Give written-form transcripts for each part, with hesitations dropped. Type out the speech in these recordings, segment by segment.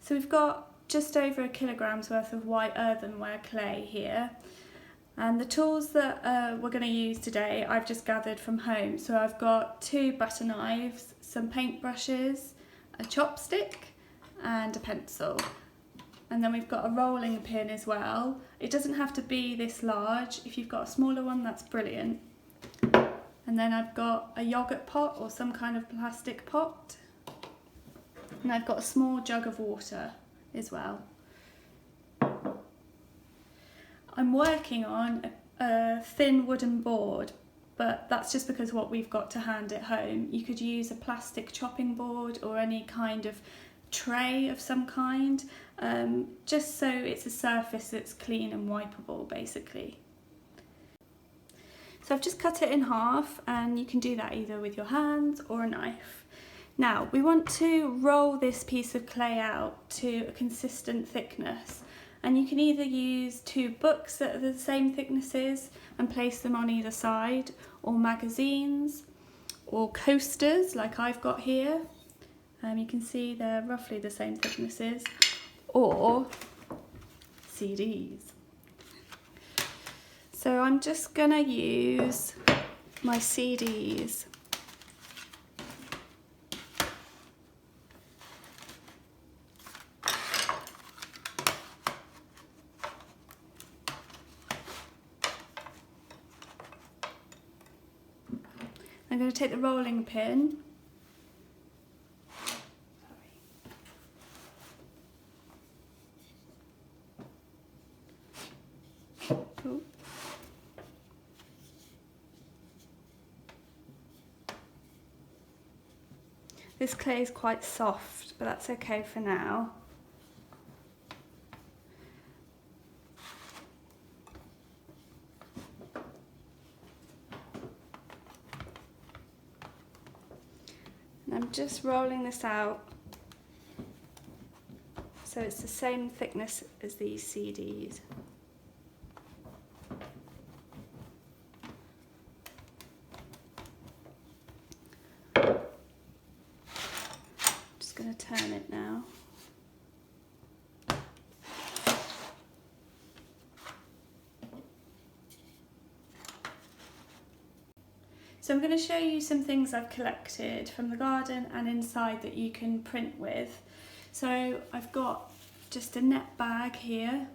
So we've got just over 1 kilogram's worth of white earthenware clay here. And the tools that we're going to use today I've just gathered from home. So I've got 2 butter knives, some paint brushes, a chopstick and a pencil. And then we've got a rolling pin as well. It doesn't have to be this large. If you've got a smaller one, that's brilliant. And then I've got a yogurt pot or some kind of plastic pot. And I've got a small jug of water as well. I'm working on a thin wooden board, but that's just because what we've got to hand at home. You could use a plastic chopping board or any kind of tray of some kind, just so it's a surface that's clean and wipeable basically. So I've just cut it in half, and you can do that either with your hands or a knife. Now we want to roll this piece of clay out to a consistent thickness, and you can either use 2 books that are the same thicknesses and place them on either side, or magazines, or coasters like I've got here. You can see they're roughly the same thicknesses, or CDs. So I'm just gonna use my CDs. I'm going to take the rolling pin . Oh. This clay is quite soft, but that's okay for now. And I'm just rolling this out so it's the same thickness as these CDs. Just going to turn it now. So I'm going to show you some things I've collected from the garden and inside that you can print with. So I've got just a net bag here,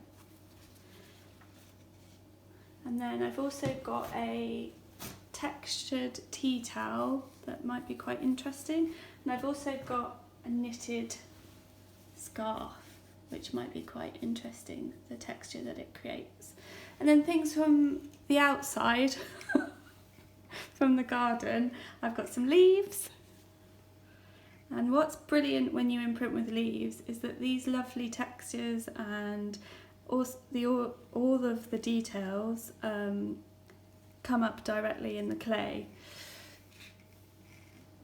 and then I've also got a textured tea towel that might be quite interesting, and I've also got a knitted scarf which might be quite interesting, the texture that it creates. And then things from the outside from the garden, I've got some leaves. And what's brilliant when you imprint with leaves is that these lovely textures and all of the details come up directly in the clay.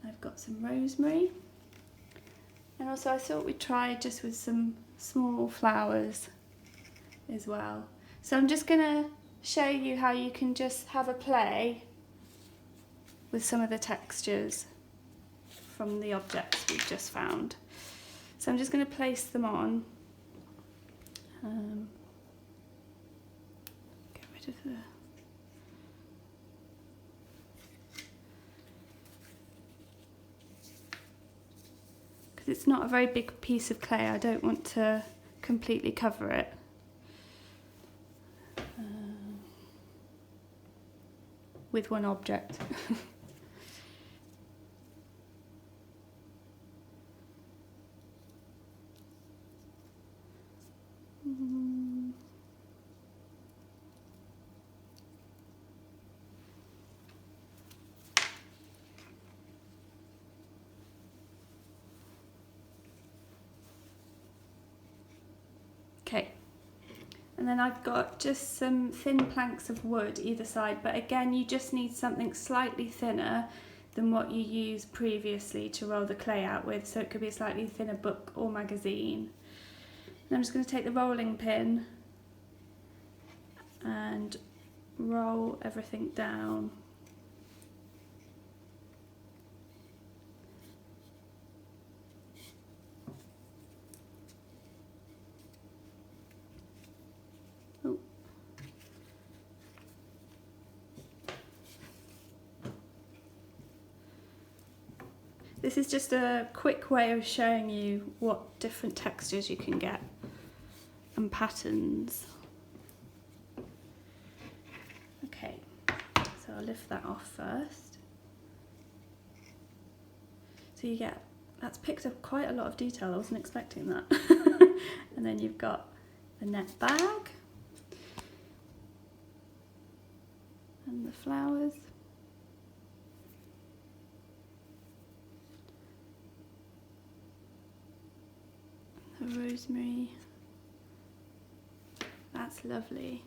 I've got some rosemary, and also I thought we'd try just with some small flowers as well. So I'm just going to show you how you can just have a play with some of the textures from the objects we've just found. So I'm just going to place them on. Get rid of the... Because it's not a very big piece of clay, I don't want to completely cover it. With one object. Okay, and then I've got just some thin planks of wood either side, but again you just need something slightly thinner than what you used previously to roll the clay out with, so it could be a slightly thinner book or magazine. And I'm just going to take the rolling pin and roll everything down. this is just a quick way of showing you what different textures you can get and patterns. Okay, so I'll lift that off first. So you get, that's picked up quite a lot of detail, I wasn't expecting that. And then you've got the net bag and the flowers. The rosemary. That's lovely.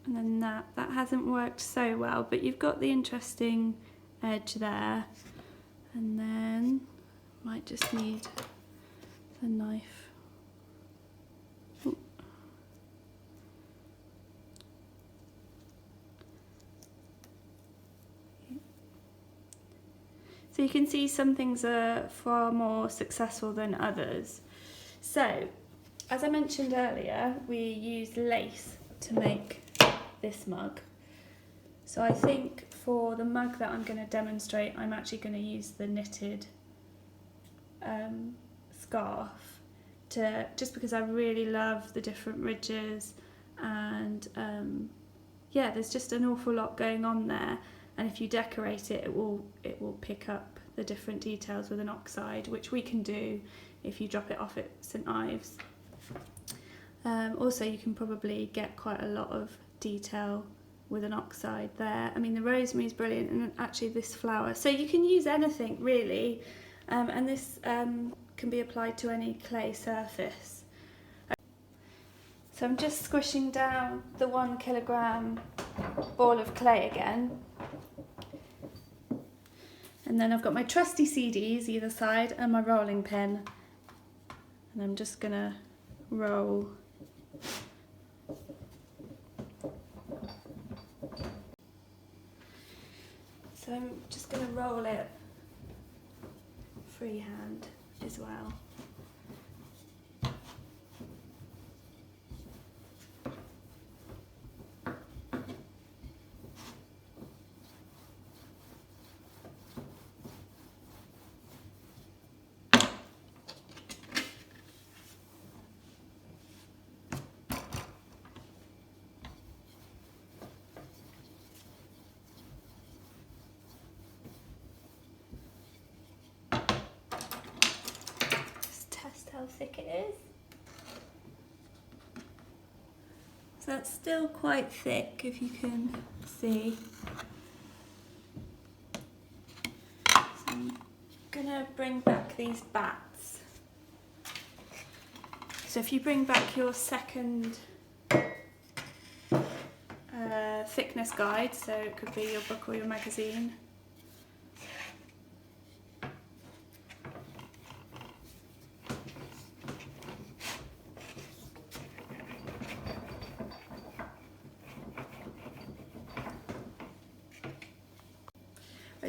And then that hasn't worked so well, but you've got the interesting edge there. And then might just need the knife. Ooh. So you can see some things are far more successful than others. So, as I mentioned earlier, we used lace to make this mug. So I think for the mug that I'm going to demonstrate, I'm actually going to use the knitted scarf, just because I really love the different ridges, and yeah, there's just an awful lot going on there. And if you decorate it, it will pick up the different details with an oxide, which we can do if you drop it off at St Ives. Also, you can probably get quite a lot of detail with an oxide there. I mean, the rosemary is brilliant, and actually this flower. So you can use anything really, and this can be applied to any clay surface. So I'm just squishing down the 1 kilogram ball of clay again. And then I've got my trusty CDs either side and my rolling pin. And I'm just gonna roll. So I'm just gonna roll it freehand as well. How thick it is. So that's still quite thick, if you can see. So I'm gonna bring back these bats. So if you bring back your second thickness guide, so it could be your book or your magazine.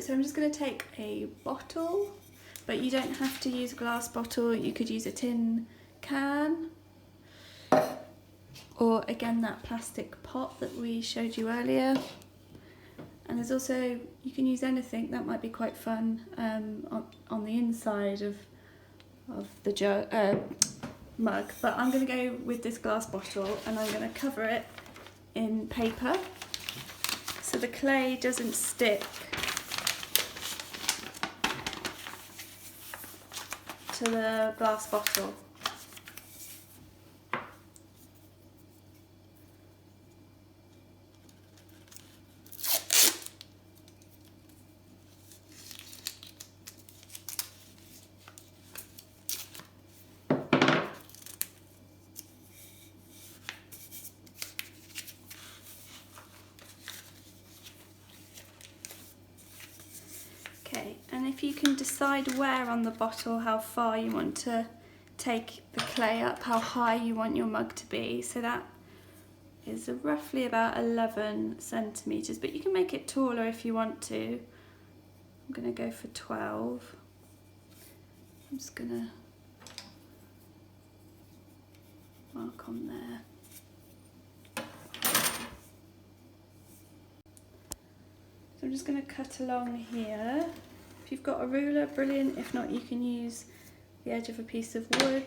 So I'm just going to take a bottle, but you don't have to use a glass bottle, you could use a tin can, or again that plastic pot that we showed you earlier. And there's also, you can use anything, that might be quite fun on the inside of the mug, but I'm going to go with this glass bottle and I'm going to cover it in paper so the clay doesn't stick to the glass bottle. Okay, and if you can decide where on the bottle, how far you want to take the clay up, how high you want your mug to be. So that is roughly about 11 centimetres, but you can make it taller if you want to. I'm going to go for 12. I'm just going to mark on there. So I'm just going to cut along here. If you've got a ruler, brilliant. If not, you can use the edge of a piece of wood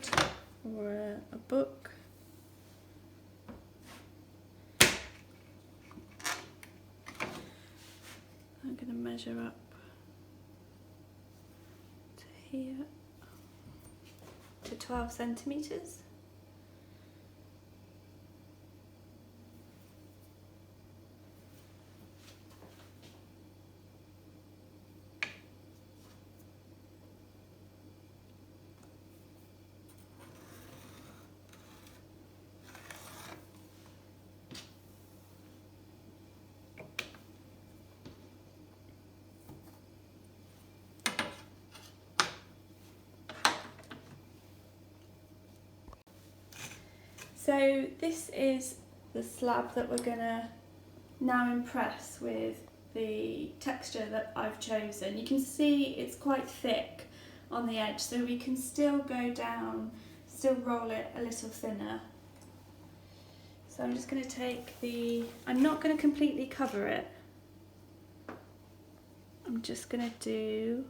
or a book. I'm going to measure up to here, to 12 centimetres. So this is the slab that we're going to now impress with the texture that I've chosen. You can see it's quite thick on the edge, so we can still go down, still roll it a little thinner. So I'm just going to take I'm not going to completely cover it. I'm just going to do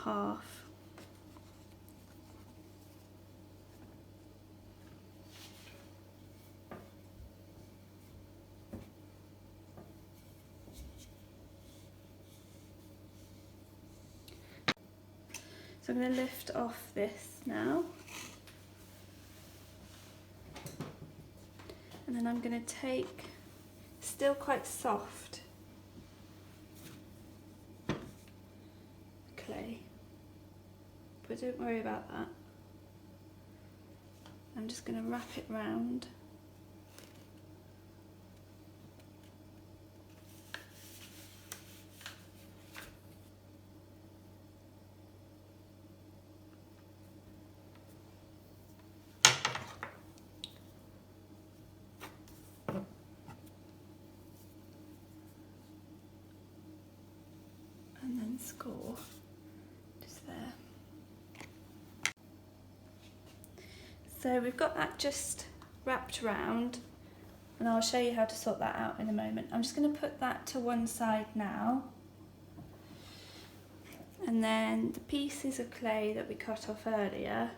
half. So I'm going to lift off this now, and then I'm going to take, still quite soft, clay, but don't worry about that. I'm just going to wrap it round. And then score just there. So we've got that just wrapped round, and I'll show you how to sort that out in a moment. I'm just going to put that to one side now, and then the pieces of clay that we cut off earlier,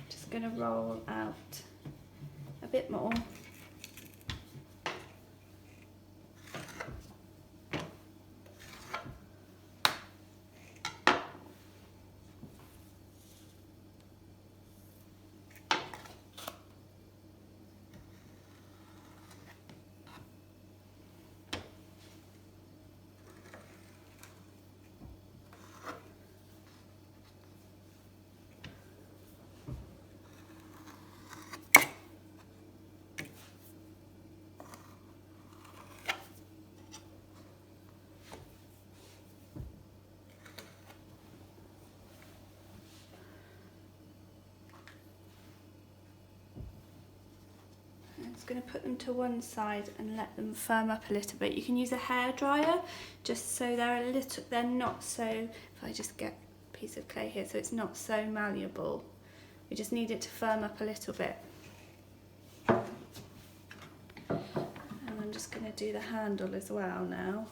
just going to roll out a bit more. I'm just going to put them to one side and let them firm up a little bit. You can use a hairdryer just so they're not so, if I just get a piece of clay here, so it's not so malleable. We just need it to firm up a little bit. And I'm just going to do the handle as well now.